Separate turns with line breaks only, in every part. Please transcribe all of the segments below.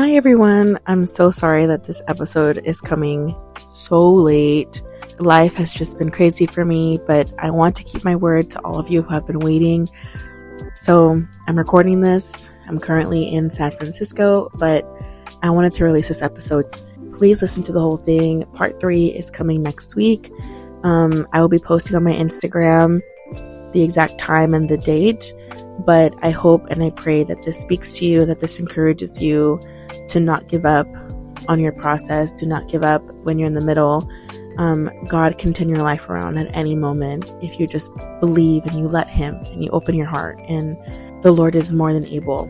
Hi everyone, I'm so sorry that this episode is coming so late. Life has just been crazy for me, but I want to keep my word to all of you who have been waiting. So I'm recording this. I'm currently in San Francisco, but I wanted to release this episode. Please listen to the whole thing. Part 3 is coming next week. I will be posting on my Instagram the exact time and the date, but I hope and I pray that this speaks to you, that this encourages you to not give up on your process, to not give up when you're in the middle. God can turn your life around at any moment if you just believe and you let Him and you open your heart, and the Lord is more than able.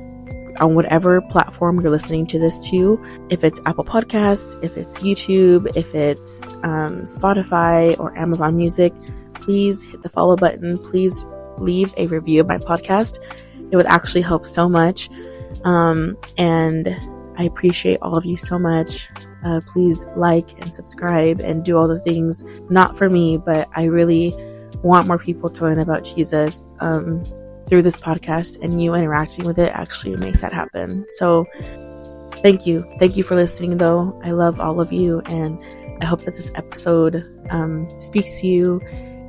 On whatever platform you're listening to this to, if it's Apple Podcasts, if it's YouTube, if it's Spotify or Amazon Music, please hit the follow button. Please leave a review of my podcast. It would actually help so much. And I appreciate all of you so much. Please like and subscribe and do all the things, not for me, but I really want more people to learn about Jesus through this podcast, and you interacting with it actually makes that happen. So thank you. Thank you for listening though. I love all of you, and I hope that this episode speaks to you,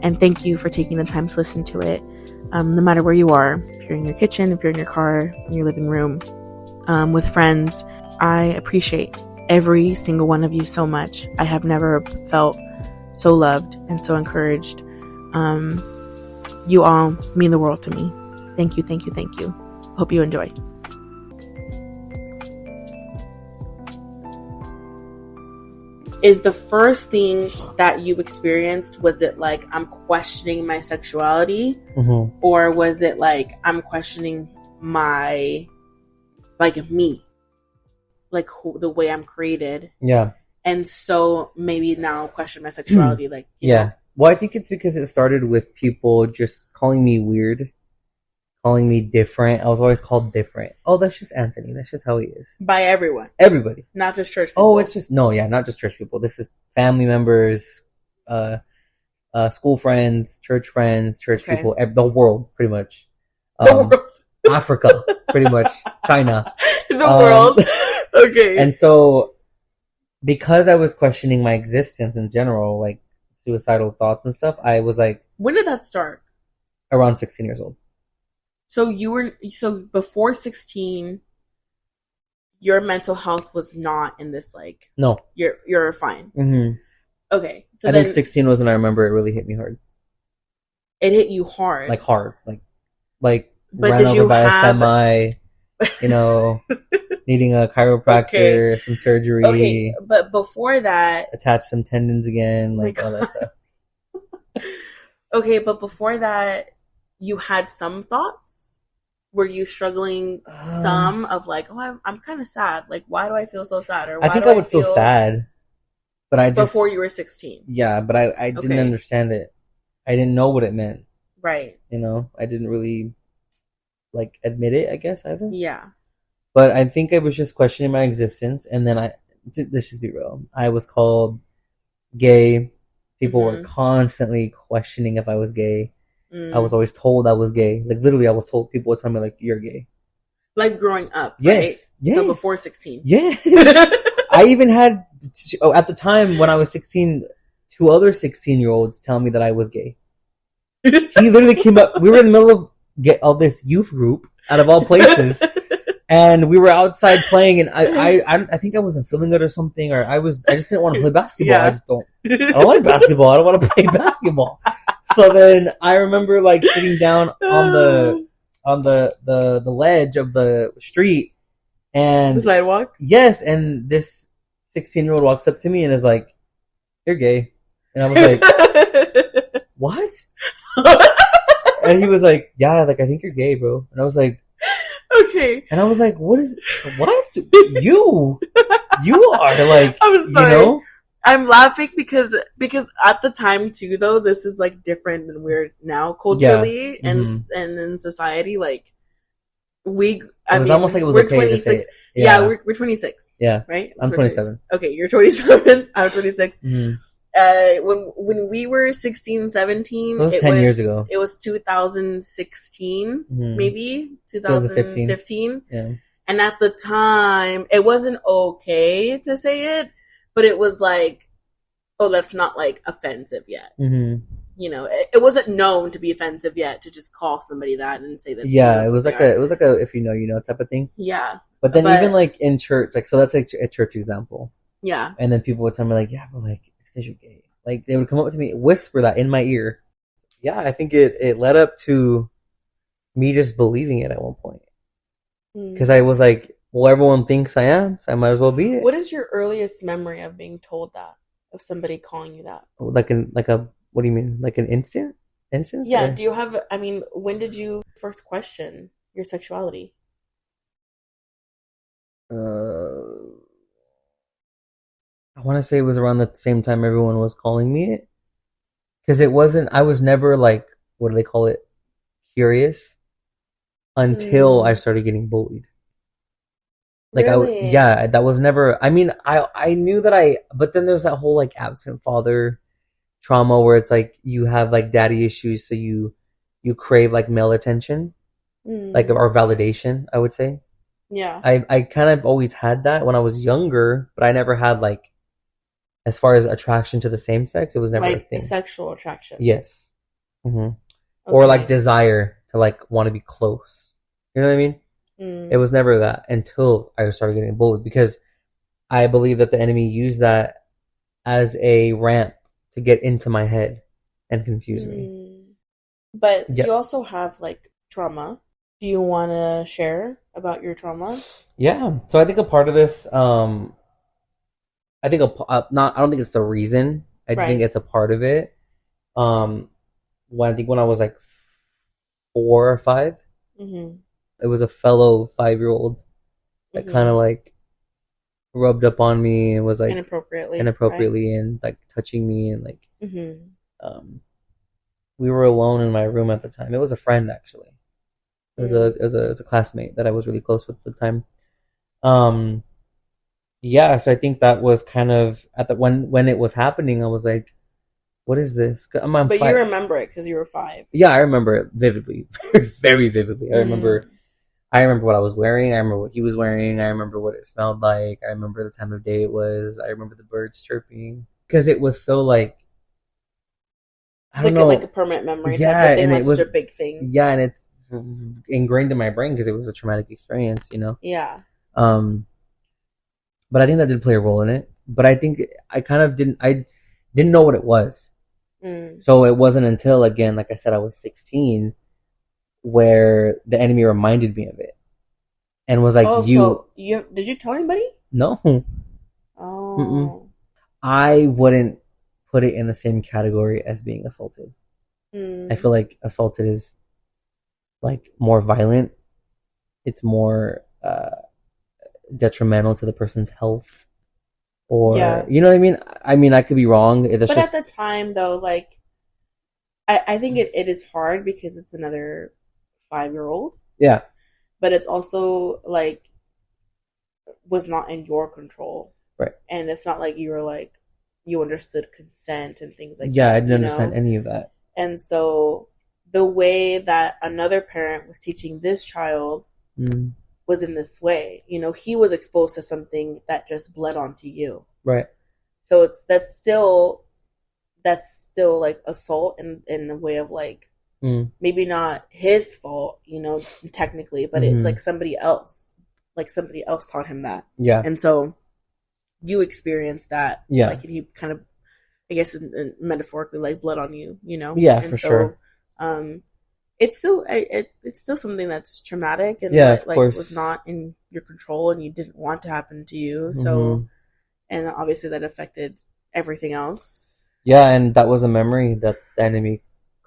and thank you for taking the time to listen to it. No matter where you are, if you're in your kitchen, if you're in your car, in your living room, with friends, I appreciate every single one of you so much. I have never felt so loved and so encouraged. You all mean the world to me. Thank you, thank you, thank you. Hope you enjoy. Is the first thing that you experienced, was it like, I'm questioning my sexuality?
Mm-hmm.
Or was it like, I'm questioning my, like me? Like the way I'm created?
Yeah.
And so maybe now question my sexuality. Like, you know?
Well, I think it's because it started with people just calling me weird, calling me different. I was always called different. Oh, that's just Anthony. That's just how he is.
By everyone.
Everybody.
Not just church people.
Oh, it's just, not just church people. This is family members, school friends, church people, the world, pretty much.
The world.
Africa, pretty much. China.
The world. Okay.
And so, because I was questioning my existence in general, like suicidal thoughts and stuff, I was like...
When did that start?
Around 16 years old.
So before 16, your mental health was not in this, like...
No.
You're fine.
Mm-hmm.
Okay. So
I think 16 was when I remember it really hit me hard.
It hit you hard?
Like hard. Like
but
ran
did
over
you
by
have...
a semi, needing a chiropractor, some surgery.
Okay, but before that...
Attach some tendons again, like all that stuff.
Okay, but before that... You had some thoughts? Were you struggling some of like, oh, I'm kind of sad. Like, why do I feel so sad? Or why
I think I would feel sad, but I just...
Before you were 16?
Yeah, but I didn't understand it. I didn't know what it meant.
Right.
I didn't really, like, admit it, I guess, either.
Yeah.
But I think I was just questioning my existence, and then let's just be real. I was called gay. People were constantly questioning if I was gay. I was always told I was gay. Like, literally, I was told, people would tell me, like, you're gay.
Like, growing up,
yes,
right?
Yes.
So, before 16.
Yeah. I even had, at the time, when I was 16, 2 other 16-year-olds tell me that I was gay. He literally came up, we were in the middle of this youth group, out of all places, and we were outside playing, and I think I wasn't feeling it or something, or I just didn't want to play basketball.
Yeah.
I don't like basketball. I don't want to play basketball. So then I remember like sitting down on the ledge of the street, and
the sidewalk.
Yes, and this 16-year-old walks up to me and is like, "You're gay," and I was like, "What?" And he was like, "Yeah, like I think you're gay, bro." And I was like,
"Okay."
And I was like, "What? You are like."
I'm sorry. I'm laughing because at the time too, though, this is like different than we're now culturally and in society. Like it was almost like it was okay 26. To say it. Yeah, we're 26.
Yeah,
right.
I'm 27.
Okay, you're 27. I'm 26.
Mm-hmm.
When we were 16, 17,
so it was 10 years ago.
It was 2016, maybe 2015.
Yeah.
And at the time, it wasn't okay to say it, but it was like, oh, that's not like offensive yet.
Mm-hmm.
You know, it wasn't known to be offensive yet to just call somebody that and say that.
Yeah, it was like a if you know type of thing.
Yeah.
But then even like in church, like, so that's like a church example.
Yeah.
And then people would tell me like, yeah, but like, it's because you're gay. Like, they would come up to me, whisper that in my ear. Yeah, I think it led up to me just believing it at one point. Because I was like, well, everyone thinks I am, so I might as well be it.
What is your earliest memory of being told that? Of somebody calling you that?
What do you mean? Like an instance?
Yeah,
or?
do you have, I mean, when did you first question your sexuality?
I want to say it was around the same time everyone was calling me it. Because I was never like, what do they call it? Curious. Until I started getting bullied. Like,
really?
that was never, I mean, I knew that but then there's that whole like absent father trauma where it's like you have like daddy issues, so you crave like male attention, like, or validation, I would say.
Yeah.
I kind of always had that when I was younger, but I never had like, as far as attraction to the same sex, it was never
like
a thing.
Sexual attraction.
Yes. Mm-hmm.
Okay.
Or like desire to like want to be close. You know what I mean? It was never that until I started getting bullied, because I believe that the enemy used that as a ramp to get into my head and confuse me.
But you also have like trauma. Do you want to share about your trauma? Yeah.
So I think a part of this, I think I don't think it's the reason. I think it's a part of it. When I was like 4 or 5.
Mm-hmm.
It was a fellow 5-year-old that kind of like rubbed up on me and was like inappropriately and like touching me and like we were alone in my room at the time. It was a friend, actually. It was a classmate that I was really close with at the time. Yeah, so I think that was kind of when it was happening, I was like, what is this? But
you remember it because you were 5.
Yeah, I remember it vividly, very vividly. I remember what I was wearing. I remember what he was wearing. I remember what it smelled like. I remember the time of day it was. I remember the birds chirping, because it was so like, I don't know, like a permanent memory. Yeah, type of thing. And it was such a big thing. Yeah, and it's ingrained in my brain because it was a traumatic experience, you know.
Yeah.
But I think that did play a role in it. But I think I kind of didn't know what it was. So it wasn't until, again, like I said, I was 16 where the enemy reminded me of it and was like,
so did you tell anybody?
No.
Oh.
Mm-mm. I wouldn't put it in the same category as being assaulted. I feel like assaulted is like more violent. It's more detrimental to the person's health. Or, you know what I mean? I mean, I could be wrong.
But at the time, though, like, I think it is hard because it's another 5-year-old.
Yeah.
But it's also, like, was not in your control.
Right.
And it's not like you were, like, you understood consent and things like that.
Yeah, I didn't understand any of that.
And so the way that another parent was teaching this child was in this way. You know, he was exposed to something that just bled onto you.
Right.
So that's still like assault in the way of like maybe not his fault, you know, technically, but it's like somebody else taught him that.
Yeah.
And so you experienced that.
Yeah.
Like he kind of, I guess, metaphorically, like bled on you, you know.
Yeah, and for sure.
It's still something that's traumatic and
that,
like was not in your control and you didn't want to happen to you. So, and obviously that affected everything else.
Yeah, and that was a memory that the enemy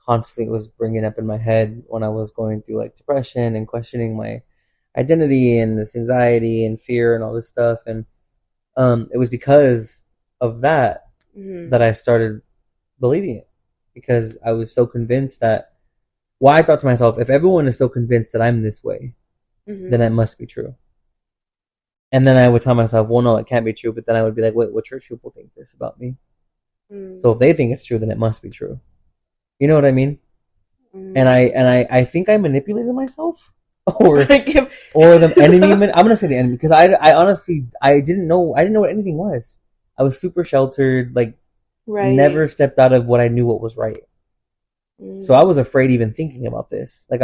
constantly was bringing up in my head when I was going through like depression and questioning my identity and this anxiety and fear and all this stuff. And it was because of that that I started believing it, because I was so convinced that. Well, I thought to myself, if everyone is so convinced that I'm this way, then it must be true. And then I would tell myself, well, no, it can't be true. But then I would be like, wait, what church people think this about me? So if they think it's true, then it must be true. You know what I mean? And I think I manipulated myself or the enemy. I'm gonna say the enemy because I honestly I didn't know what anything was. I was super sheltered, like never stepped out of what I knew what was right. So I was afraid even thinking about this. Like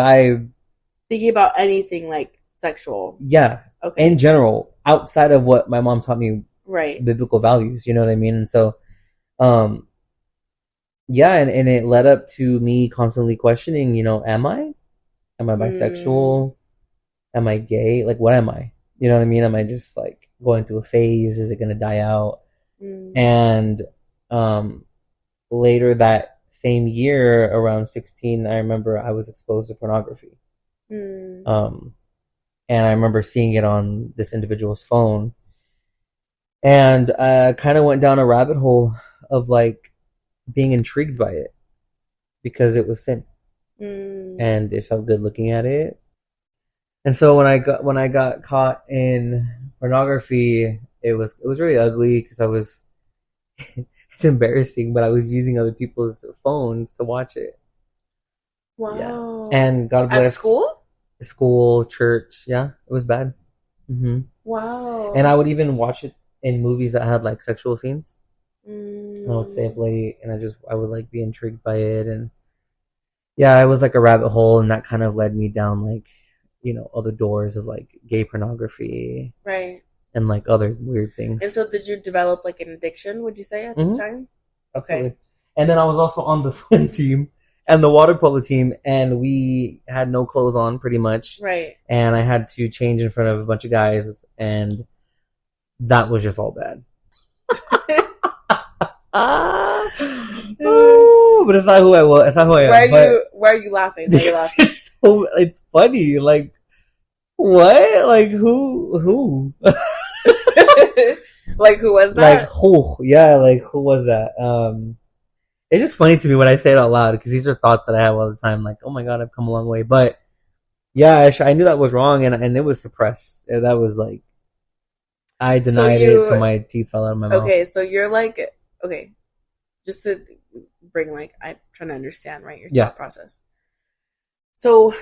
thinking about anything like sexual.
Yeah. Okay. In general, outside of what my mom taught me, right? Biblical values. You know what I mean? And so, yeah, and it led up to me constantly questioning. Am I bisexual? Am I gay? Like, what am I? You know what I mean? Am I just like going through a phase? Is it going to die out? And later that same year, around 16, I remember I was exposed to pornography. And I remember seeing it on this individual's phone, and kind of went down a rabbit hole of like being intrigued by it because it was sin, and it felt good looking at it. And so when I got caught in pornography, it was really ugly because I was. It's embarrassing, but I was using other people's phones to watch it. Wow! Yeah. And God bless. At school, church. Yeah, it was bad. Mm-hmm. Wow! And I would even watch it in movies that had like sexual scenes. I would stay up late, and I would like be intrigued by it, and yeah, it was like a rabbit hole, and that kind of led me down like other doors of like gay pornography, right? And like other weird things.
And so did you develop like an addiction, would you say, at this time?
Absolutely. Okay. And then I was also on the swim team and the water polo team, and we had no clothes on pretty much. Right. And I had to change in front of a bunch of guys, and that was just all bad. But it's not who I was. It's not who I am.
Why are you laughing? Why are you laughing?
It's funny. Like, what? Like, who?
Like, who was that?
Like, who? Yeah, like, who was that? It's just funny to me when I say it out loud because these are thoughts that I have all the time. Like, oh my God, I've come a long way. But yeah, I knew that was wrong, and it was suppressed. That was like, I denied it till my teeth fell out of my mouth.
Okay, so you're like, okay, just to bring like, I'm trying to understand, right, your thought process. So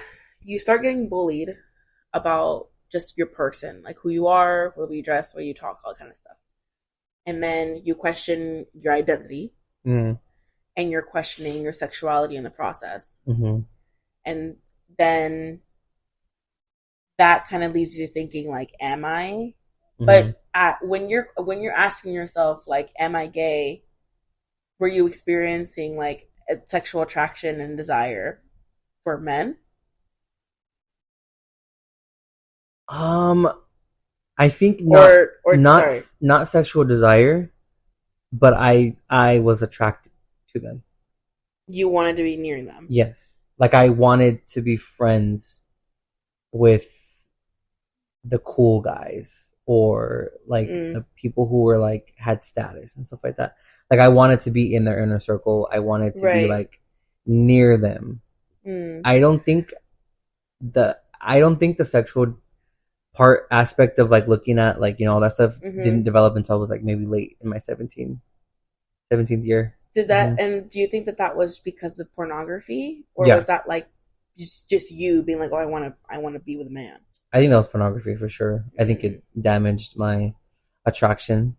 you start getting bullied about just your person, like who you are, the way you dress, the way you talk, all that kind of stuff. And then you question your identity, and you're questioning your sexuality in the process. And then that kind of leads you to thinking like, am I? But when you're asking yourself like, am I gay? Were you experiencing like a sexual attraction and desire for men?
I think not sexual desire, but I was attracted to them.
You wanted to be near them.
Yes. Like I wanted to be friends with the cool guys or like the people who were like had status and stuff like that. Like I wanted to be in their inner circle. I wanted to be like near them. I don't think the sexual aspect of like looking at like all that stuff didn't develop until I was like maybe late in my 17th year.
Did that and do you think that was because of pornography, or was that like just you being like, oh, I want to be with a man?
I think that was pornography for sure. I think it damaged my attraction,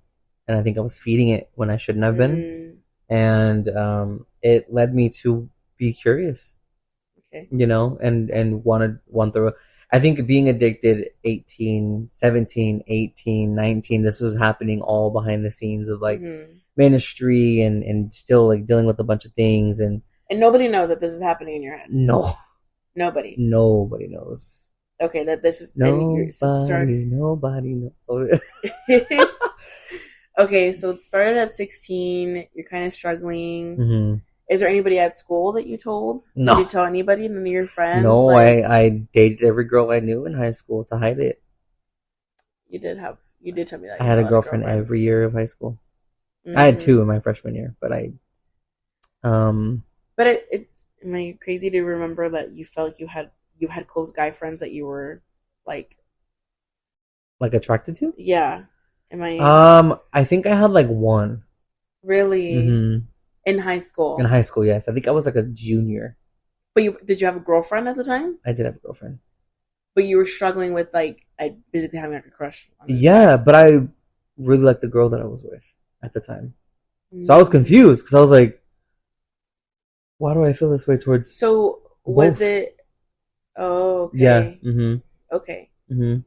and I think I was feeding it when I shouldn't have been, and it led me to be curious. Okay. And want through. I think being addicted 18, 17, 18, 19, this was happening all behind the scenes of like ministry and still like dealing with a bunch of things. And
nobody knows that this is happening in your head.
No.
Nobody
knows.
Okay, that this is...
Nobody knows.
Okay, so it started at 16. You're kind of struggling. Is there anybody at school that you told?
No.
Did you tell anybody? None of your friends?
No, like, I dated every girl I knew in high school to hide it.
You did tell me that.
I had a girlfriend every year of high school. I had 2 in my freshman year, but
But it am I crazy to remember that you felt like you had close guy friends that you were like
attracted to?
Yeah. Am I?
I think I had like 1.
Really? In high school?
In high school, yes. I think I was like a junior.
But did you have a girlfriend at the time?
I did have a girlfriend.
But you were struggling with like basically having like a crush on this
Yeah,
guy.
but I really liked the girl that I was with at the time. So I was confused because I was like, why do I feel this way towards
So was
both?
it? Oh, okay.
Yeah. Mm-hmm.
Okay.
Mm-hmm.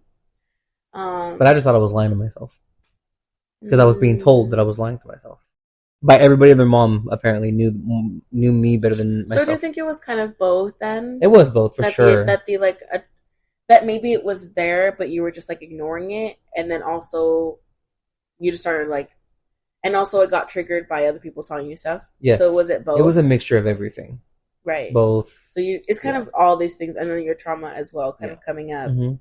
But I just thought I was lying to myself because I was being told that I was lying to myself by everybody and their mom. Apparently knew me better than myself.
So do you think it was kind of both then?
It was both for sure.
That maybe it was there, but you were just like ignoring it, and then also you just started like, and also it got triggered by other people telling you stuff.
Yes.
So was it both?
It was a mixture of everything.
Right.
Both.
So it's kind of all these things, and then your trauma as well, kind of coming up,
mm-hmm.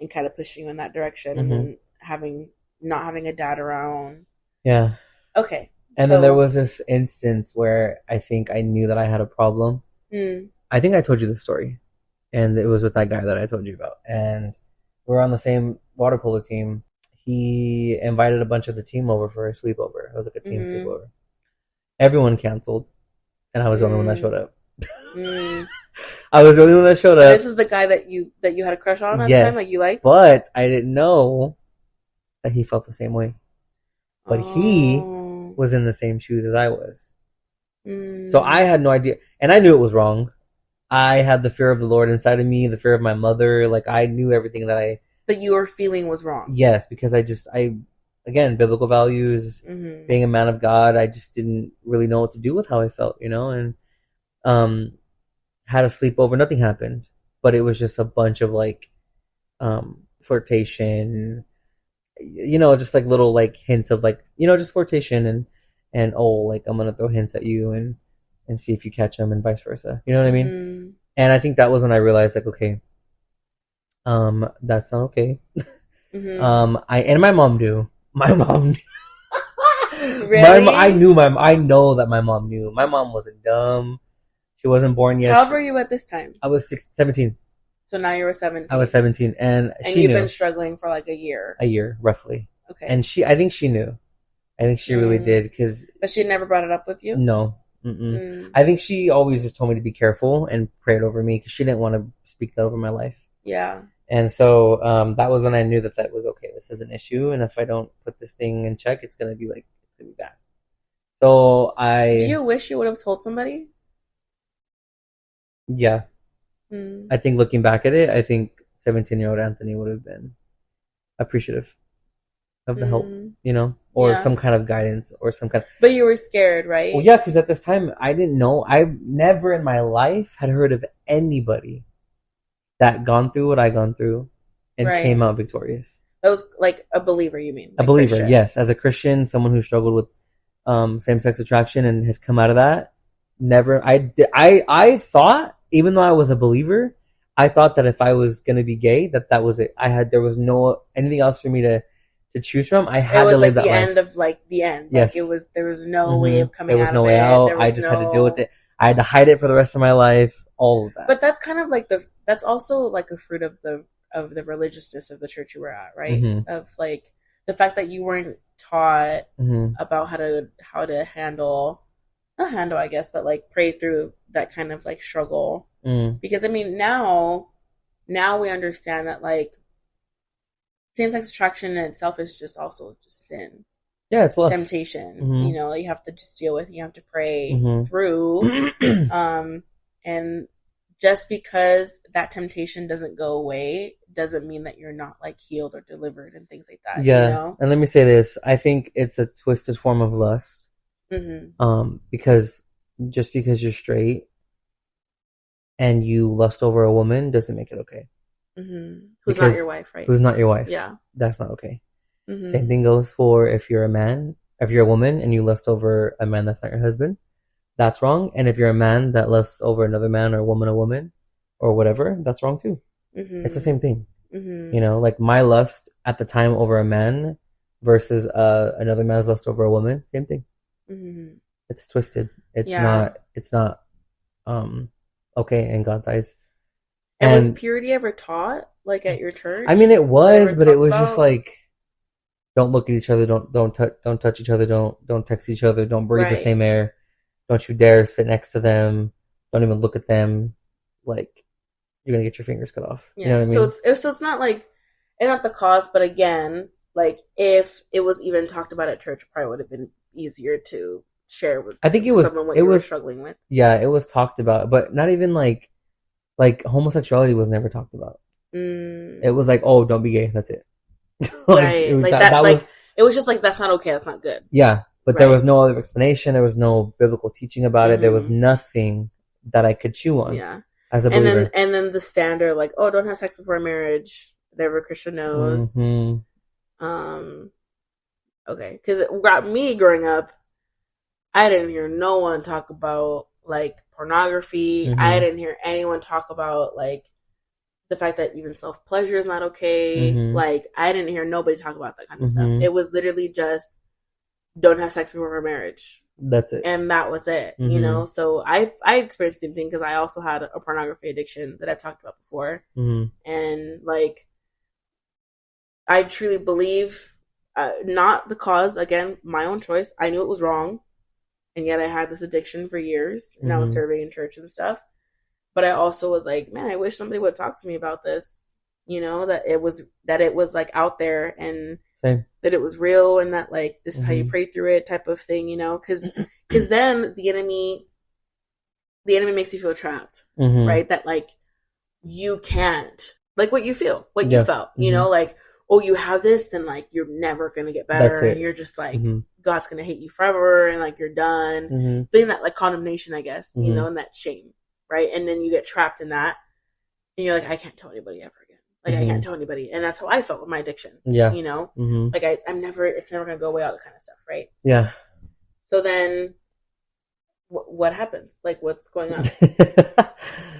And kind of pushing you in that direction,
Mm-hmm.
and then not having a dad around.
Yeah.
Okay.
And then there was this instance where I think I knew that I had a problem. I think I told you the story. And it was with that guy that I told you about. And we were on the same water polo team. He invited a bunch of the team over for a sleepover. It was like a team sleepover. Everyone canceled. And I was the only one that showed up. I was the only one that showed up.
This is the guy that you had a crush on at the time, like you liked?
But I didn't know that he felt the same way. But he was in the same shoes as I was. So I had no idea. And I knew it was wrong. I had the fear of the Lord inside of me, the fear of my mother. Like, I knew everything that
you were feeling was wrong.
Yes, because again, biblical values, being a man of God, I just didn't really know what to do with how I felt, and had a sleepover. Nothing happened, but it was just a bunch of like flirtation, just like little like hints of like, just flirtation and like I'm gonna throw hints at you and see if you catch them and vice versa. You know what I mean? And I think that was when I realized like, okay, that's not okay. And my mom knew. My mom knew.
Really?
I know that my mom knew. My mom wasn't dumb. She wasn't born yet.
How old were you at this time?
I was 17.
So now you were 17.
I was 17, and she
you've
knew.
Been struggling for like a year.
A year, roughly.
Okay.
And I think she knew. I think she really did,
But she never brought it up with you?
No. I think she always just told me to be careful and prayed over me because she didn't want to speak that over my life.
Yeah.
And so that was when I knew that was okay. This is an issue, and if I don't put this thing in check, it's gonna be bad. So
Do you wish you would have told somebody?
Yeah. I think looking back at it, I think 17-year-old Anthony would have been appreciative of the help, or some kind of guidance or some kind of...
But you were scared, right?
Well, yeah, because at this time, I didn't know. I've never in my life had heard of anybody that gone through what I gone through and came out victorious. That was
like a believer, you mean?
A believer, Christian. Yes. As a Christian, someone who struggled with same-sex attraction and has come out of that. Never. I thought, even though I was a believer, I thought that if I was going to be gay, that was it. There was no anything else for me to choose from. I had to live that life. It was
end of the end.
Yes.
Like there was no way of coming out of it.
There was no way out. I just had to deal with it. I had to hide it for the rest of my life. All of that.
But that's kind of like that's also like a fruit of the religiousness of the church you were at, right? Of like the fact that you weren't taught about how to handle, not handle, I guess, but like pray through that kind of like struggle. Because I mean, now we understand that like same-sex attraction in itself is just also just sin.
Yeah, it's lust.
Temptation. You have to just deal with. You have to pray through. And just because that temptation doesn't go away doesn't mean that you're not like healed or delivered and things like that.
Yeah. And let me say this: I think it's a twisted form of lust. Because just because you're straight and you lust over a woman doesn't make it okay.
Who's not your wife, right?
Who's not your wife.
Yeah.
That's not okay. Same thing goes for if you're a man, if you're a woman and you lust over a man that's not your husband, that's wrong. And if you're a man that lusts over another man or a woman or whatever, that's wrong too. It's the same thing. Like my lust at the time over a man versus another man's lust over a woman, same thing. It's twisted. It's not okay in God's eyes.
And was purity ever taught, like at your church?
I mean, it was, but it was just like, don't look at each other, don't touch each other, don't text each other, don't breathe the same air, don't you dare sit next to them, don't even look at them. Like, you're gonna get your fingers cut off.
Yeah.
You know what I mean?
So it's not like it's not the cause, but again, like if it was even talked about at church, it probably would have been easier to share with.
I think it was
someone what you were struggling with.
Yeah, it was talked about, but not even like homosexuality was never talked about. It was like, oh, don't be gay. That's it. Like,
right. That was. It was just like that's not okay. That's not good.
Yeah, but there was no other explanation. There was no biblical teaching about it. There was nothing that I could chew on.
Yeah.
As a believer.
And then the standard like, oh, don't have sex before marriage. Whatever Christian knows. Okay, because it got me growing up. I didn't hear no one talk about like pornography. I didn't hear anyone talk about like the fact that even self pleasure is not okay. Like I didn't hear nobody talk about that kind of stuff. It was literally just don't have sex before marriage.
That's it,
and that was it. You know, so I experienced the same thing because I also had a pornography addiction that I've talked about before, and like I truly believe not the cause. Again, my own choice. I knew it was wrong. And yet I had this addiction for years, and I was serving in church and stuff. But I also was like, man, I wish somebody would talk to me about this. You know, that it was like out there, and that it was real, and that like this is how you pray through it, type of thing. You know, because then the enemy makes you feel trapped, right? That like you can't, like what you feel, what you felt. You know, like, oh, you have this, then like you're never gonna get better, and you're just like God's gonna hate you forever, and like you're done. Feeling that like condemnation, I guess, you know, and that shame, right? And then you get trapped in that, and you're like, I can't tell anybody ever again. Like I can't tell anybody, and that's how I felt with my addiction. Yeah, you know, like it's never gonna go away, all that kind of stuff, right? Yeah. So then, what happens? Like, what's going on?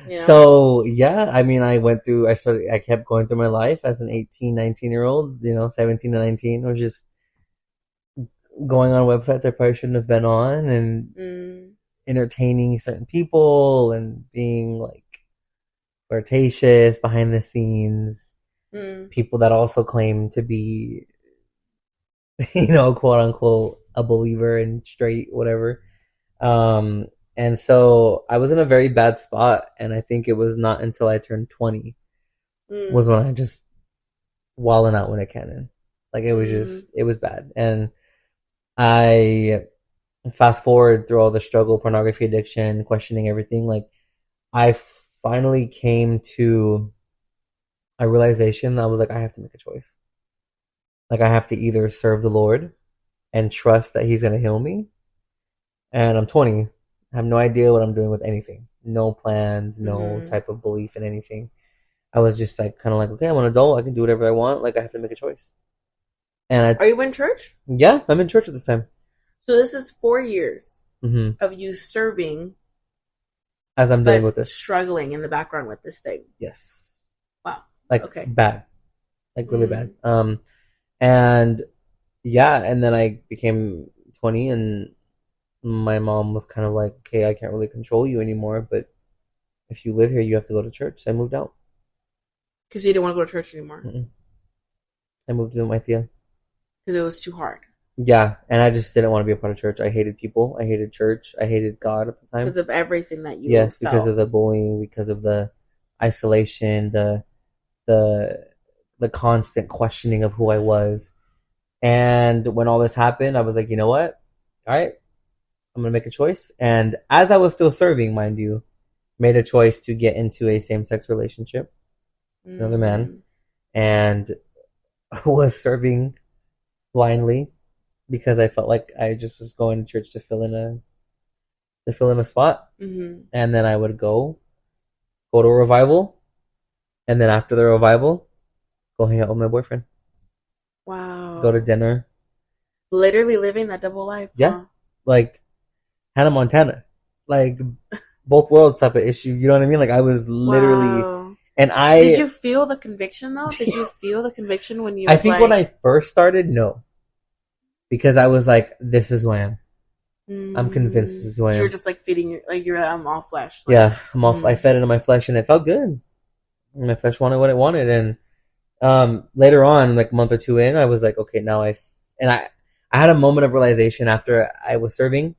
You know? So yeah, I mean, I kept going through my life as an 18, 19-year-old, you know, 17 to 19, or just going on websites I probably shouldn't have been on, and entertaining certain people, and being like flirtatious behind the scenes. People that also claim to be, you know, quote unquote, a believer and straight, whatever. And so I was in a very bad spot, and I think it was not until I turned 20 was when I just walling out with a cannon. Like it was bad. And I fast forward through all the struggle, pornography addiction, questioning everything. Like I finally came to a realization that I was like, I have to make a choice. Like I have to either serve the Lord and trust that He's going to heal me. And I'm 20. I have no idea what I'm doing with anything. No plans, no type of belief in anything. I was just like, kind of like, okay, I'm an adult. I can do whatever I want. Like, I have to make a choice. And
are you in church?
Yeah, I'm in church at this time.
So this is 4 years of you serving.
As I'm dealing with this.
Struggling in the background with this thing.
Yes.
Wow.
Like, bad. Like, really bad. And, yeah, and then I became 20, and my mom was kind of like, okay, I can't really control you anymore, but if you live here, you have to go to church. So I moved out.
Because you didn't want to go to church anymore?
I moved to Maithia.
Because it was too hard.
Yeah, and I just didn't want to be a part of church. I hated people. I hated church. I hated God at the time.
Because of everything that you
felt. Because of the bullying, because of the isolation, the constant questioning of who I was. And when all this happened, I was like, you know what? All right. I'm going to make a choice. And as I was still serving, mind you, made a choice to get into a same-sex relationship with another man. And I was serving blindly because I felt like I just was going to church to fill in a spot. And then I would go to a revival. And then after the revival, go hang out with my boyfriend.
Wow.
Go to dinner.
Literally living that double life.
Yeah.
Huh?
Like Hannah Montana, like both worlds type of issue. You know what I mean? Like I was literally, and
did you feel the conviction though? Did you feel the conviction when you?
I think when I first started, no, because I was like, this is who I am. I'm convinced this is who I am.
You're just like feeding, I'm all flesh. Like,
yeah, I'm all. I fed into my flesh, and it felt good. My flesh wanted what it wanted, and later on, like a month or two in, I was like, okay, now I had a moment of realization after I was serving.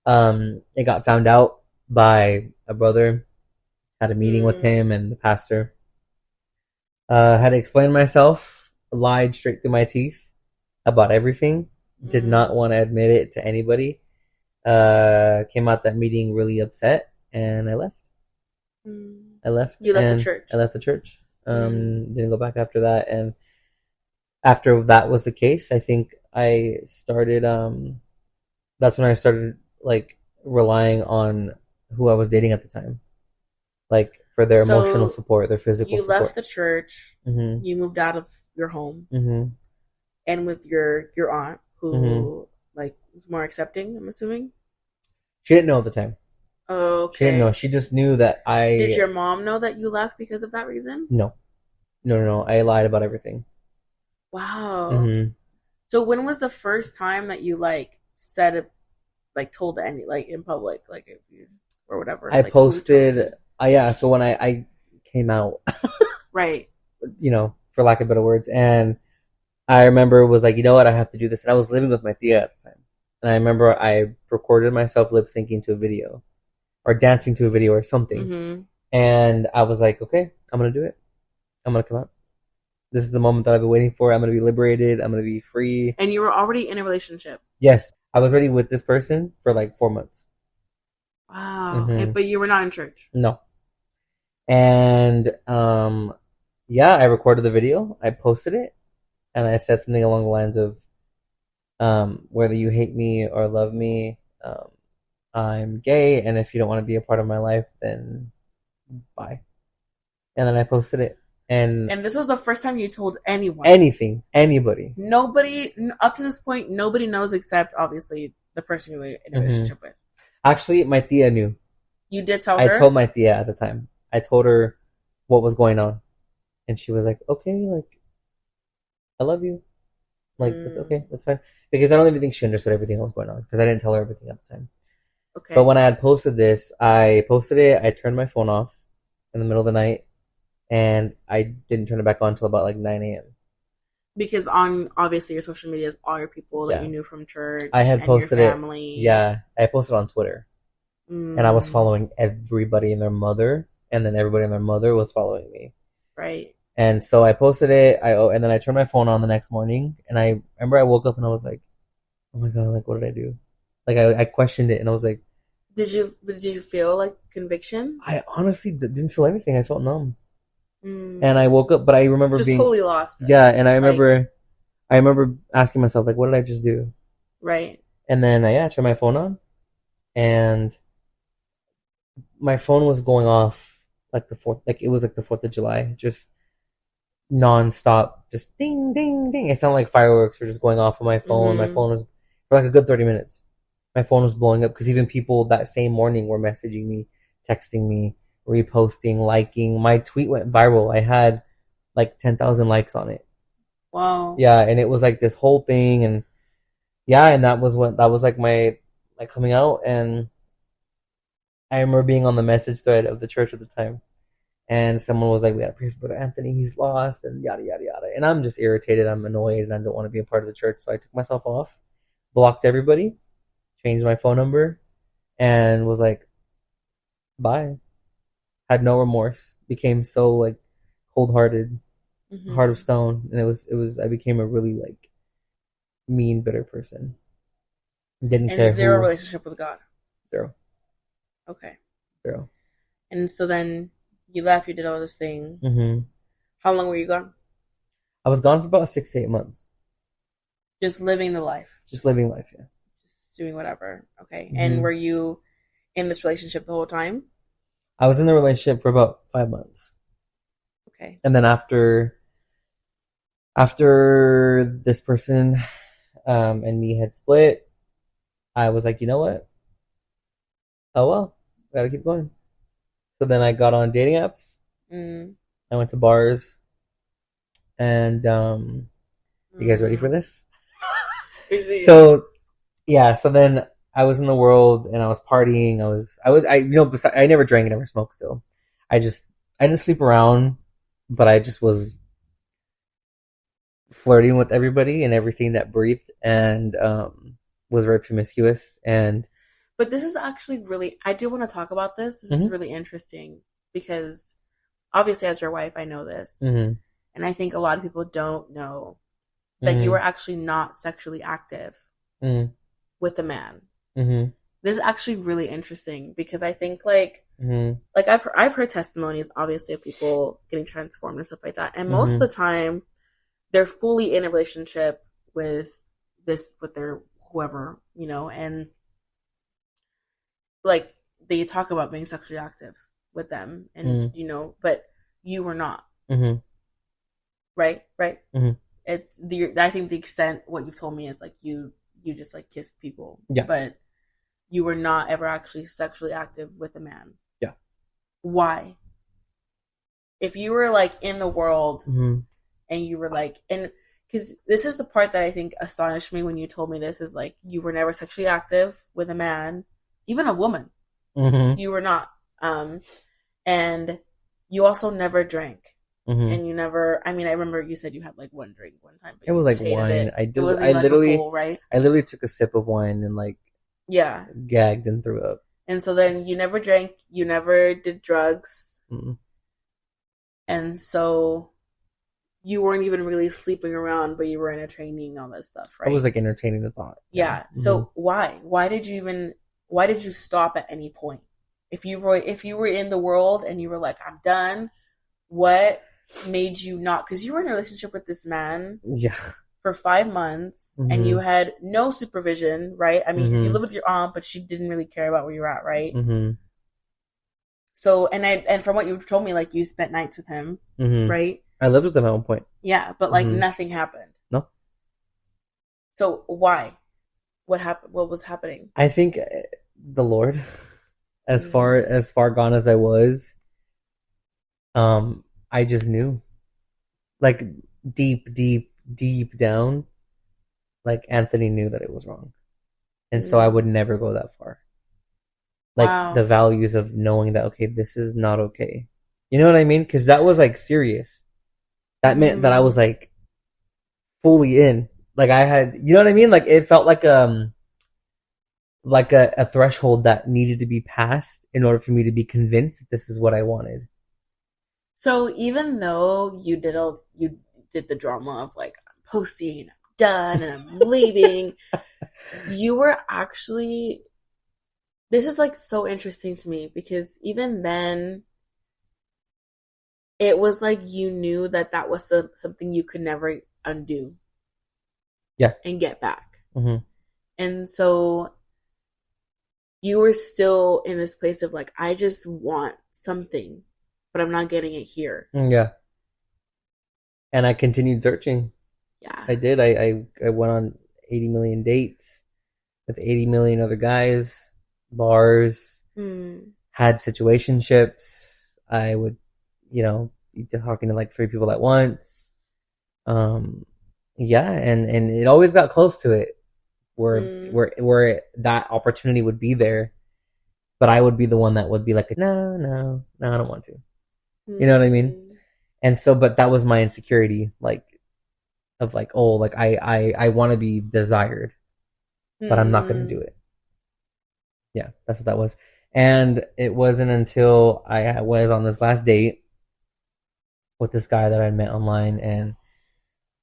It got found out by a brother Had a meeting with him and the pastor. Had to explain myself. Lied straight through my teeth about everything. Did not want to admit it to anybody. Came out that meeting really upset, and I left. I left.
You left the church.
I left the church. Didn't go back after that. And after that was the case, I think I started. That's when I started like relying on who I was dating at the time, like for their emotional support, their physical support.
You left the church. You moved out of your home, and with your aunt, who like was more accepting. I'm assuming.
She didn't know at the time.
Oh, okay.
She didn't know. She just knew that I...
Did your mom know that you left because of that reason?
No. No. I lied about everything.
Wow. So when was the first time that you, like, said it, like, told any, like, in public, like, if you, or whatever?
I posted... yeah, so when I came out...
Right.
You know, for lack of better words. And I remember it was like, you know what, I have to do this. And I was living with my tia at the time. And I remember I recorded myself lip-syncing to a video. Or dancing to a video or something. And I was like, okay, I'm going to do it. I'm going to come out. This is the moment that I've been waiting for. I'm going to be liberated. I'm going to be free.
And you were already in a relationship?
Yes. I was already with this person for like 4 months.
Wow. But you were not in church?
No. And, yeah, I recorded the video. I posted it. And I said something along the lines of, whether you hate me or love me, I'm gay, and if you don't want to be a part of my life, then bye. And then I posted it. And
this was the first time you told anyone?
Anything. Anybody.
Nobody, up to this point, nobody knows except, obviously, the person you were in a relationship with.
Actually, my tia knew.
You did tell her?
I told my tia at the time. I told her what was going on. And she was like, okay, like, I love you. Like, it's okay, that's fine. Because I don't even think she understood everything that was going on. Because I didn't tell her everything at the time.
Okay.
But when I had posted this, I turned my phone off in the middle of the night, and I didn't turn it back on until about like 9 a.m.
Because on, obviously, your social media is all your people that you knew from church.
I had posted
your family.
I posted on Twitter. And I was following everybody and their mother, and then everybody and their mother was following me.
Right.
And so I posted it, and then I turned my phone on the next morning, and I remember I woke up and I was like, oh my God, like, what did I do? Like, I questioned it, and I was like...
Did you feel, like, conviction?
I honestly didn't feel anything. I felt numb. And I woke up, but I remember
just totally lost.
Yeah, and I remember asking myself, like, what did I just do?
Right.
And then, I turned my phone on, and my phone was going off, like, it was like the 4th of July, just non-stop, just ding, ding, ding. It sounded like fireworks were just going off on my phone. My phone was, for like a good 30 minutes. My phone was blowing up because even people that same morning were messaging me, texting me, reposting, liking. My tweet went viral. I had like 10,000 likes on it.
Wow.
Yeah, and it was like this whole thing, and that was like my coming out. And I remember being on the message thread of the church at the time, and someone was like, we gotta pray for Brother Anthony, he's lost, and yada yada yada. And I'm just irritated, I'm annoyed, and I don't want to be a part of the church, so I took myself off, blocked everybody, changed my phone number, and was like, bye. Had no remorse. Became so like cold-hearted, heart of stone, and it was. I became a really like mean, bitter person. Didn't care.
Zero relationship with God.
Zero.
Okay.
Zero.
And so then you left. You did all this thing. How long were you gone?
I was gone for about 6 to 8 months.
Just living the life.
Just living life, yeah.
Just doing whatever. Okay. And were you in this relationship the whole time?
I was in the relationship for about 5 months.
Okay.
And then after this person and me had split, I was like, you know what? Oh well, gotta keep going. So then I got on dating apps. I went to bars. And you guys ready for this? So then I was in the world and I was partying. I never drank and never smoked still. I didn't sleep around, but I just was flirting with everybody and everything that breathed, and was very promiscuous. But
this is actually really, I do want to talk about this. This is really interesting because obviously as your wife, I know this.
Mm-hmm.
And I think a lot of people don't know that you were actually not sexually active with a man.
Mm-hmm.
This is actually really interesting because I think like I've heard testimonies obviously of people getting transformed and stuff like that. And most of the time they're fully in a relationship with their whoever, you know, and like they talk about being sexually active with them and you know, but you were not. Right? It's I think the extent what you've told me is like you just like kissed people.
Yeah.
But you were not ever actually sexually active with a man.
Yeah.
Why? If you were like in the world
Mm-hmm.
and you were like, and because this is the part that I think astonished me when you told me this is like you were never sexually active with a man, even a woman.
Mm-hmm.
You were not. And you also never drank.
Mm-hmm.
And you never, I mean, I remember you said you had like one drink one time. But
It was
you
like
just hated
wine.
it.
I
It wasn't even, like, a full, right?
I literally took a sip of wine and like
Yeah.
gagged and threw up.
And so then you never drank, you never did drugs.
Mm-mm.
And so you weren't even really sleeping around, but you were entertaining all that stuff, right?
I was like entertaining the thought.
Yeah. So why? Why did you stop at any point? If you were in the world and you were like, I'm done, what made you not? Because you were in a relationship with this man.
Yeah.
For 5 months, and you had no supervision, right? I mean, you live with your aunt, but she didn't really care about where you're at, right?
Mm-hmm.
So, and from what you told me, like you spent nights with him, right?
I lived with him at one point.
Yeah, but like nothing happened.
No.
So why? What happened? What was happening?
I think the Lord, as far gone as I was, I just knew, like deep down, like Anthony knew that it was wrong, and so I would never go that far. Like the values of knowing that, okay, this is not okay. You know what I mean? Because that was like serious. That meant that I was like fully in. Like I had, you know what I mean? Like it felt like a threshold that needed to be passed in order for me to be convinced that this is what I wanted.
So even though you did the drama of like I'm posting, I'm done, and I'm leaving, you were actually. This is like so interesting to me because even then, it was like you knew that was something you could never undo.
Yeah.
And get back.
Mm-hmm.
And so you were still in this place of like, I just want something, but I'm not getting it here.
Yeah. And I continued searching.
Yeah.
I did. I went on 80 million dates with 80 million other guys. Bars, had situationships. I would, be talking to like 3 people at once. Yeah, and it always got close to it, where that opportunity would be there, but I would be the one that would be like, no, I don't want to. You know what I mean? And so, but that was my insecurity, like, of like, oh, like I want to be desired, but I'm not going to do it. Yeah, that's what that was. And it wasn't until I was on this last date with this guy that I met online, and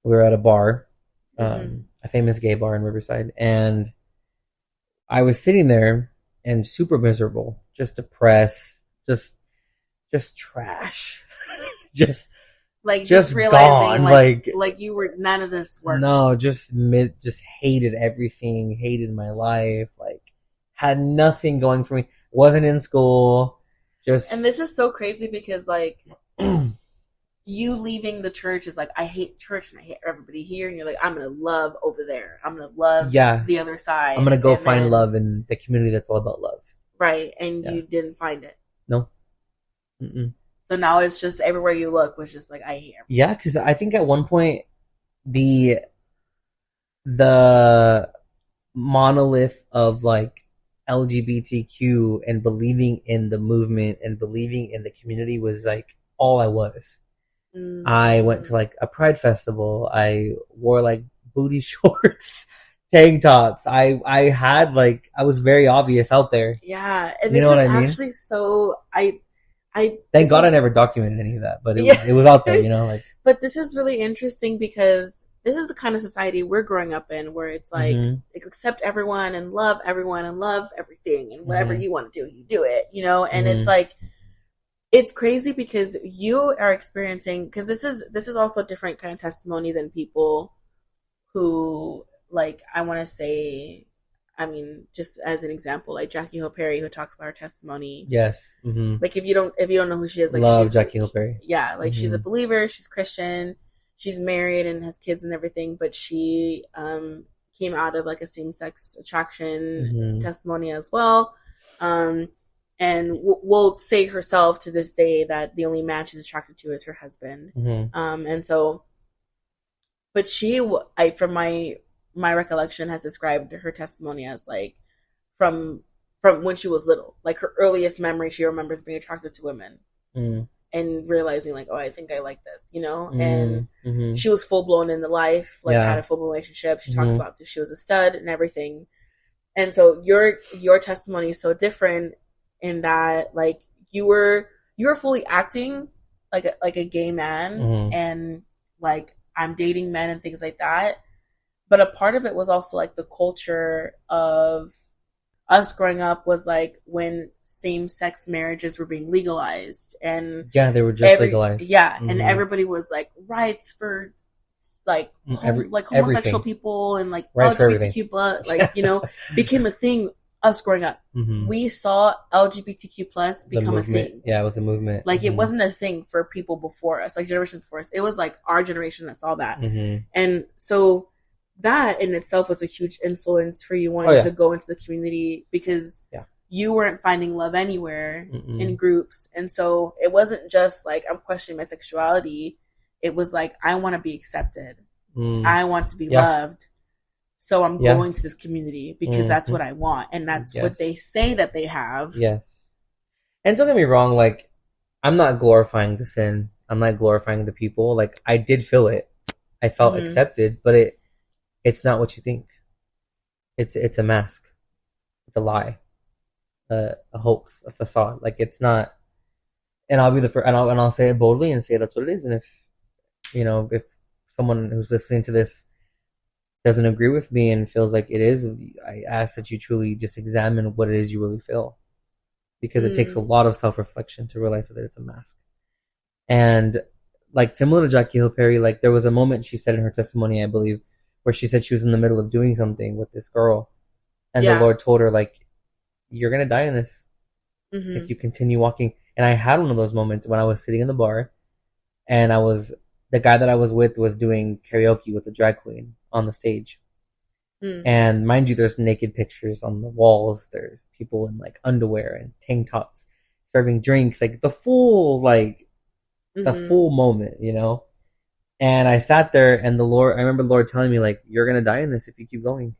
we were at a bar, a famous gay bar in Riverside, and I was sitting there and super miserable, just depressed, just trash, just
realizing
gone.
like you were, none of this worked.
No, just hated everything, hated my life, like. Had nothing going for me. Wasn't in school.
And this is so crazy because like you leaving the church is like, I hate church and I hate everybody here, and you're like, I'm gonna love over there. I'm gonna love the other side.
I'm gonna go find love in the community that's all about love.
Right, and you didn't find it.
No. Mm-mm.
So now it's just everywhere you look was just like, I hate everybody.
Yeah, because I think at one point the monolith of like LGBTQ and believing in the movement and believing in the community was like all I was. I went to like a pride festival. I wore like booty shorts, tank tops. I had like, I was very obvious out there.
Yeah. And this is actually so, I
Thank God I never documented any of that, but it was out there, you know, like.
But this is really interesting because this is the kind of society we're growing up in, where it's like accept everyone and love everything, and whatever you want to do, you do it, you know. And it's like, it's crazy because you are experiencing, because this is also a different kind of testimony than people who, like, I want to say, I mean, just as an example, like Jackie Hill Perry, who talks about her testimony.
Yes.
Like, if you don't know who she is, like,
love Jackie Hill Perry.
Yeah, like she's a believer, she's Christian, she's married and has kids and everything, but she came out of like a same-sex attraction testimony as well. And will say herself to this day that the only man she's attracted to is her husband. And so, but she, from my recollection, has described her testimony as like from when she was little, like her earliest memory, she remembers being attracted to women and realizing like, oh, I think I like this, you know. And she was full blown in the life, like had a full relationship. She talks about she was a stud and everything. And so your testimony is so different in that, like, you were fully acting like a gay man, and like, I'm dating men and things like that. But a part of it was also like the culture of us growing up was like when same-sex marriages were being legalized, and
they were just legalized.
And everybody was like, rights for like homosexual
everything.
people, and like
rights
LGBTQ plus, like, you know, became a thing. Us growing up, we saw LGBTQ plus become a thing. Yeah,
it was a movement.
Like, it wasn't a thing for people before us, like generations before us. It was like our generation that saw that. And so that in itself was a huge influence for you wanting to go into the community, because you weren't finding love anywhere in groups. And so it wasn't just like, I'm questioning my sexuality. It was like, I want to be accepted. I want to be loved. So I'm going to this community because that's what I want. And that's what they say that they have.
Yes. And don't get me wrong, like, I'm not glorifying the sin. I'm not glorifying the people. Like, I did feel it. I felt accepted, but it's not what you think. It's a mask. It's a lie. A hoax, a facade. Like, it's not. And I'll be the first, and I'll say it boldly and say that's what it is. And if, you know, if someone who's listening to this doesn't agree with me and feels like it is, I ask that you truly just examine what it is you really feel, because it takes a lot of self-reflection to realize that it's a mask. And like, similar to Jackie Hill Perry, like, there was a moment she said in her testimony, I believe, where she said she was in the middle of doing something with this girl, and the Lord told her, like, you're gonna die in this if you continue walking. And I had one of those moments when I was sitting in the bar, and the guy that I was with was doing karaoke with the drag queen on the stage. And mind you, there's naked pictures on the walls. There's people in like underwear and tank tops serving drinks, like the full moment, you know? And I sat there, and I remember the Lord telling me, like, you're going to die in this if you keep going.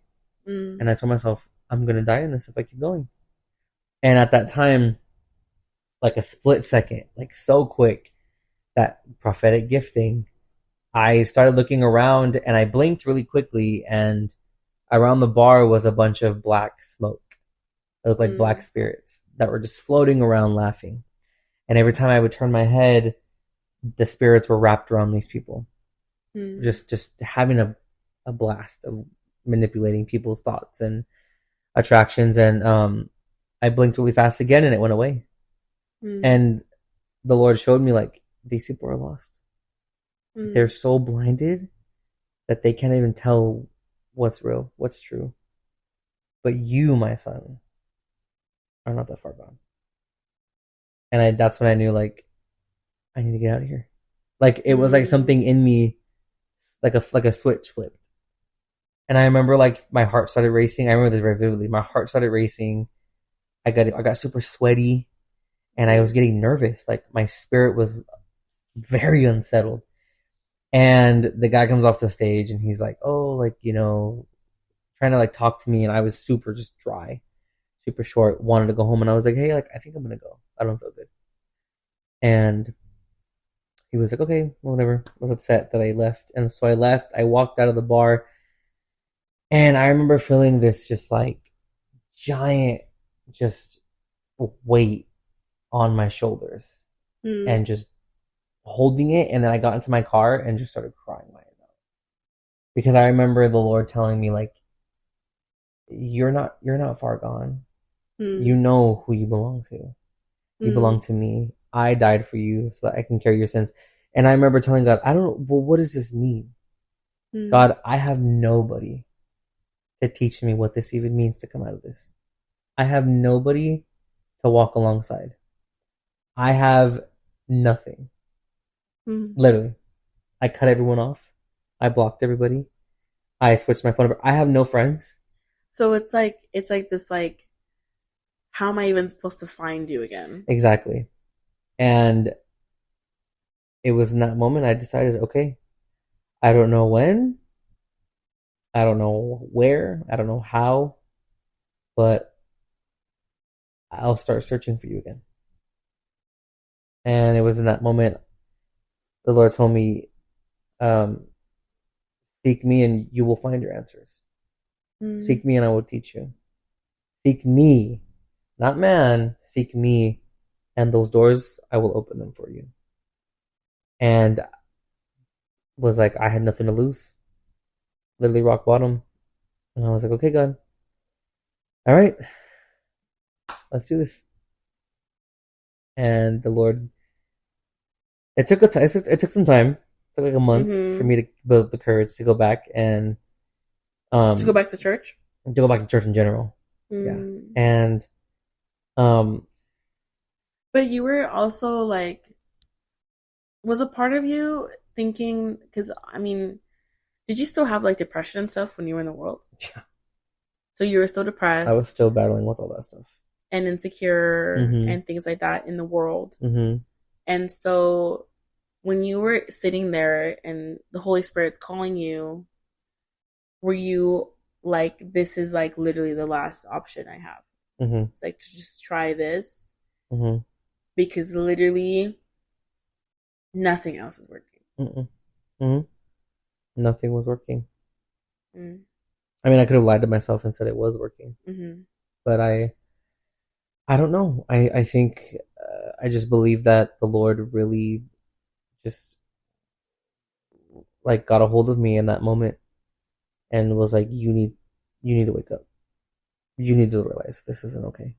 And I told myself, I'm going to die in this if I keep going. And at that time, like a split second, like so quick, that prophetic gifting, I started looking around, and I blinked really quickly, and around the bar was a bunch of black smoke. It looked like black spirits that were just floating around laughing. And every time I would turn my head, the spirits were wrapped around these people. Just having a blast of manipulating people's thoughts and attractions. And I blinked really fast again, and it went away. And the Lord showed me, like, these people are lost. They're so blinded that they can't even tell what's real, what's true. But you, my son, are not that far gone. And that's when I knew, like, I need to get out of here. Like, it was like something in me, like a switch flipped. And I remember, like, my heart started racing. I remember this very vividly. My heart started racing. I got super sweaty, and I was getting nervous. Like, my spirit was very unsettled. And the guy comes off the stage, and he's like, oh, like, you know, trying to, like, talk to me. And I was super just dry, super short, wanted to go home. And I was like, hey, like, I think I'm going to go. I don't feel good. And he was like, okay, whatever. I was upset that I left. And so I left. I walked out of the bar. And I remember feeling this just, like, giant just weight on my shoulders. and just holding it. And then I got into my car and just started crying my eyes out. Because I remember the Lord telling me, like, you're not far gone. You know who you belong to. You belong to me. I died for you so that I can carry your sins. And I remember telling God, I don't know, well, what does this mean? God, I have nobody to teach me what this even means to come out of this. I have nobody to walk alongside. I have nothing. Literally. I cut everyone off. I blocked everybody. I switched my phone number. I have no friends.
So it's like this, like, how am I even supposed to find you again?
Exactly. And it was in that moment I decided, okay, I don't know when, I don't know where, I don't know how, but I'll start searching for you again. And it was in that moment the Lord told me, seek me and you will find your answers. Seek me and I will teach you. Seek me, not man, seek me, and those doors, I will open them for you. And was like, I had nothing to lose. Literally rock bottom. And I was like, okay, God. All right. Let's do this. And the Lord, it took some time. It took like a month for me to build the courage to go back and
to go back to church?
To go back to church in general. Yeah. And
but you were also like, was a part of you thinking, because I mean, did you still have like depression and stuff when you were in the world?
Yeah.
So you were still depressed.
I was still battling with all that stuff.
And insecure and things like that in the world. And so when you were sitting there and the Holy Spirit's calling you, were you like, this is like literally the last option I have? It's like to just try this because literally nothing else is working.
Nothing was working. I mean, I could have lied to myself and said it was working, but I don't know. I think I just believe that the Lord really just like got a hold of me in that moment and was like, you need to wake up. You need to realize this isn't okay.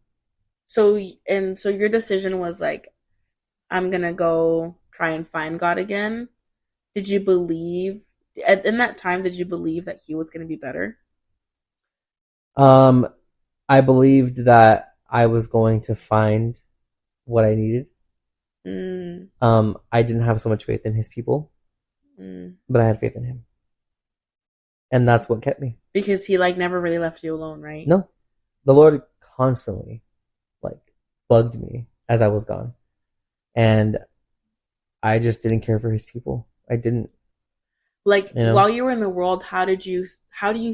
So
your decision was like, I'm gonna go try and find God again. Did you believe in that time? Did you believe that He was gonna be better?
I believed that I was going to find what I needed. I didn't have so much faith in His people, but I had faith in Him, and that's what kept me.
Because He like never really left you alone, right?
No, the Lord constantly like bugged me as I was gone, and I just didn't care for His people. I didn't.
Like, while you were in the world, how do you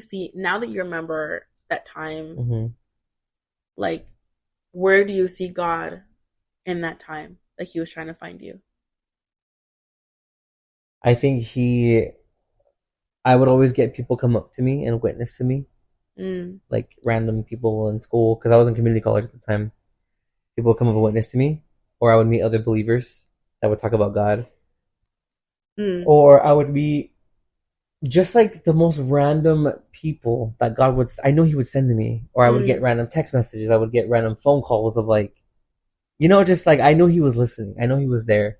see, now that you remember that time, like, where do you see God in that time? Like, He was trying to find you.
I think I would always get people come up to me and witness to me. Like, random people in school, because I was in community college at the time. People would come up and witness to me, or I would meet other believers that would talk about God. Or I would be just like the most random people that God would, I know He would send to me, or I would get random text messages. I would get random phone calls of like, just like, I know He was listening. I know He was there.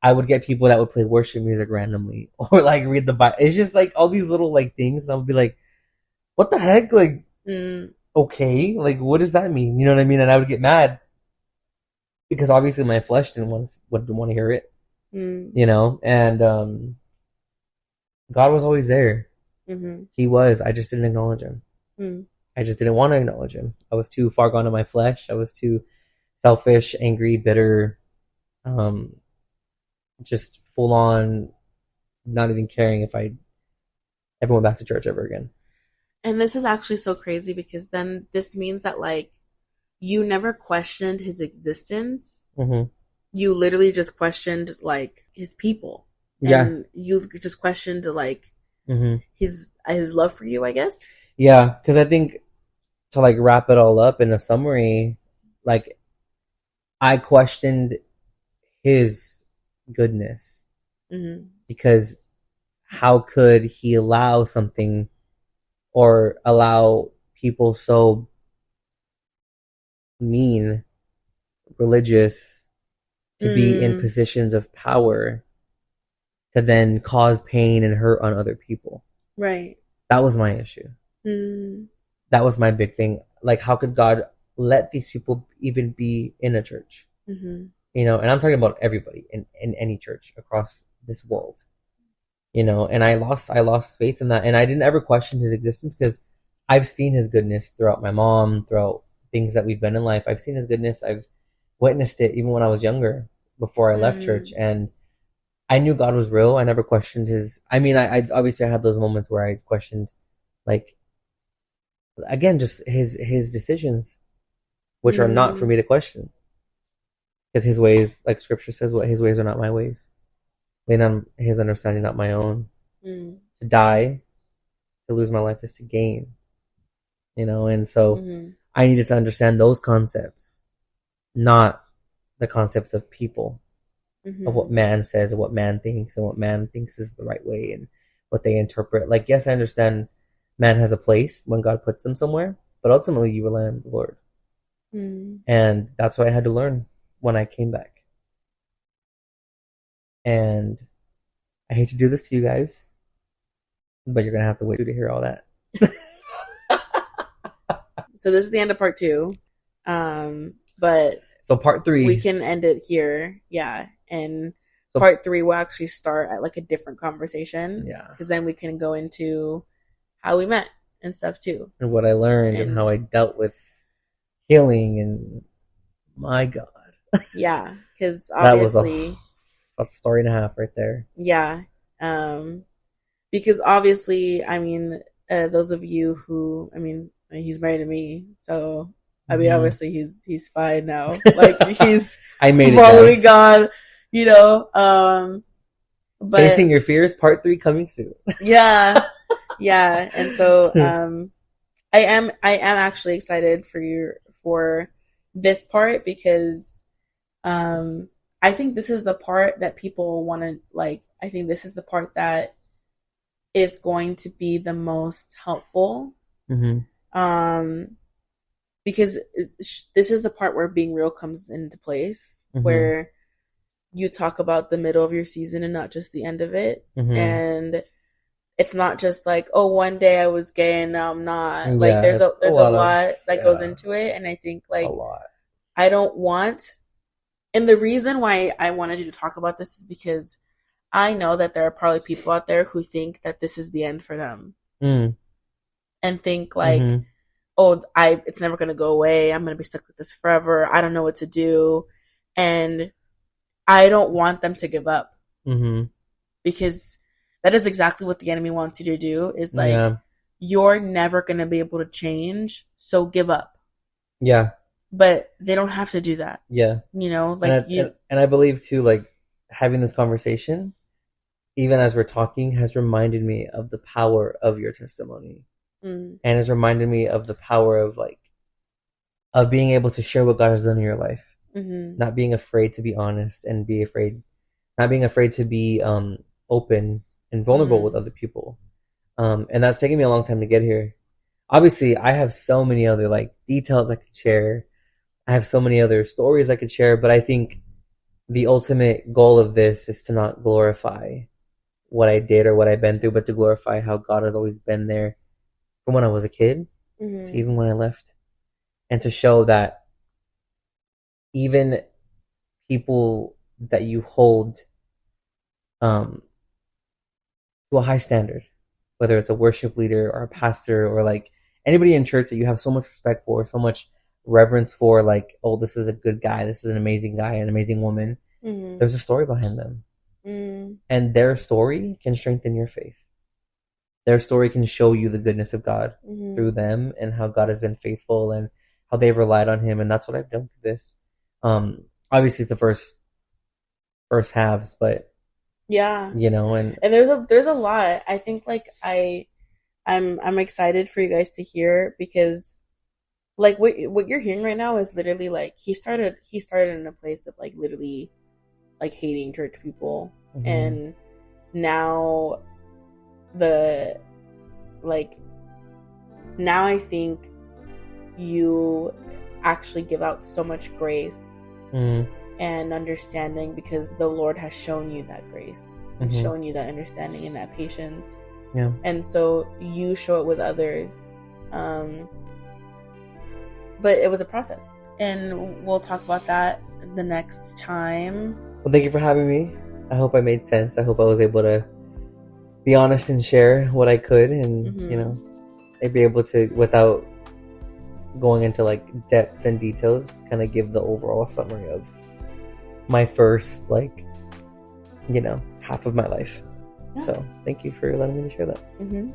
I would get people that would play worship music randomly or like read the Bible. It's just like all these little like things. And I would be like, what the heck? Like, okay, like, what does that mean? You know what I mean? And I would get mad because obviously my flesh didn't want to hear it, and, God was always there. He was. I just didn't acknowledge Him. I just didn't want to acknowledge Him. I was too far gone in my flesh. I was too selfish, angry, bitter, just full on, not even caring if I ever went back to church ever again.
And this is actually so crazy because then this means that like you never questioned His existence. You literally just questioned like His people. And you just questioned like his love for you, I guess.
Yeah, because I think to like wrap it all up in a summary, like I questioned his goodness.
Mm-hmm.
Because how could he allow something or allow people so mean, religious, to be in positions of power to then cause pain and hurt on other people?
Right.
That was my issue. That was my big thing. Like, how could God let these people even be in a church? You know, and I'm talking about everybody in any church across this world. You know, and I lost faith in that, and I didn't ever question his existence because I've seen his goodness throughout my mom, throughout things that we've been in life. I've seen his goodness. I've witnessed it even when I was younger, before I left church, and I knew God was real. I never questioned his. I mean, I obviously I had those moments where I questioned, like, again, just his decisions, which are not for me to question, because his ways, like Scripture says, what his ways are not my ways. Lean on his understanding, not my own. To die, to lose my life is to gain. You know, and so I needed to understand those concepts, not the concepts of people, of what man says, and what man thinks, and what man thinks is the right way, and what they interpret. Like, yes, I understand man has a place when God puts him somewhere, but ultimately you rely on the Lord. And that's what I had to learn when I came back. And I hate to do this to you guys, but you're going to have to wait to hear all that.
So this is the end of part 2. But
so part 3,
we can end it here. Yeah. And so part 3 will actually start at like a different conversation.
Yeah.
Because then we can go into how we met and stuff too.
And what I learned and how I dealt with healing, and my God.
Yeah. Because obviously...
That's a story and a half right there.
Yeah. Because obviously, I mean, those of you who, I mean, he's married to me, so I mean, obviously he's fine now. Like, he's
I made
following God, you know. But
Facing Your Fears, part 3 coming soon.
Yeah, yeah, and so I am actually excited for this part, because I think this is the part that people want to, like, I think this is the part that is going to be the most helpful. Because this is the part where being real comes into place, where you talk about the middle of your season and not just the end of it. And it's not just like, oh, one day I was gay and now I'm not.
Yeah,
like, there's a lot that goes into it. And I think, like, I don't want... And the reason why I wanted you to talk about this is because I know that there are probably people out there who think that this is the end for them. And think, like, oh, it's never going to go away. I'm going to be stuck with this forever. I don't know what to do. And I don't want them to give up. Because that is exactly what the enemy wants you to do, is like, you're never going to be able to change, so give up. Yeah. But they don't have to do that. Yeah. You know, like,
and I believe too, like, having this conversation, even as we're talking, has reminded me of the power of your testimony. And has reminded me of the power of, like, of being able to share what God has done in your life. Not being afraid to be honest, and not being afraid to be open and vulnerable with other people. And that's taken me a long time to get here. Obviously, I have so many other, like, details I could share. I have so many other stories I could share, but I think the ultimate goal of this is to not glorify what I did or what I've been through, but to glorify how God has always been there from when I was a kid to even when I left. And to show that even people that you hold to a high standard, whether it's a worship leader or a pastor or, like, anybody in church that you have so much respect for, so much reverence for, like, oh, this is a good guy, this is an amazing guy, an amazing woman. There's a story behind them. And their story can strengthen your faith. Their story can show you the goodness of God through them, and how God has been faithful and how they've relied on him. And that's what I've done to this. Obviously it's the first halves, but
yeah,
you know, and
there's a lot. I think, like, I'm excited for you guys to hear, because, like, what you're hearing right now is literally, like, he started in a place of, like, literally like hating church people.
Mhm.
And now now I think you actually give out so much grace
Mhm.
and understanding because the Lord has shown you that grace and
Mhm.
shown you that understanding and that patience.
Yeah.
And so you show it with others. But it was a process. And we'll talk about that the next time.
Well, thank you for having me. I hope I made sense. I hope I was able to be honest and share what I could, and
Mhm.
I'd be able to, without going into like depth and details, kind of give the overall summary of my first half of my life.
Yeah.
So thank you for letting me share that.
Mhm.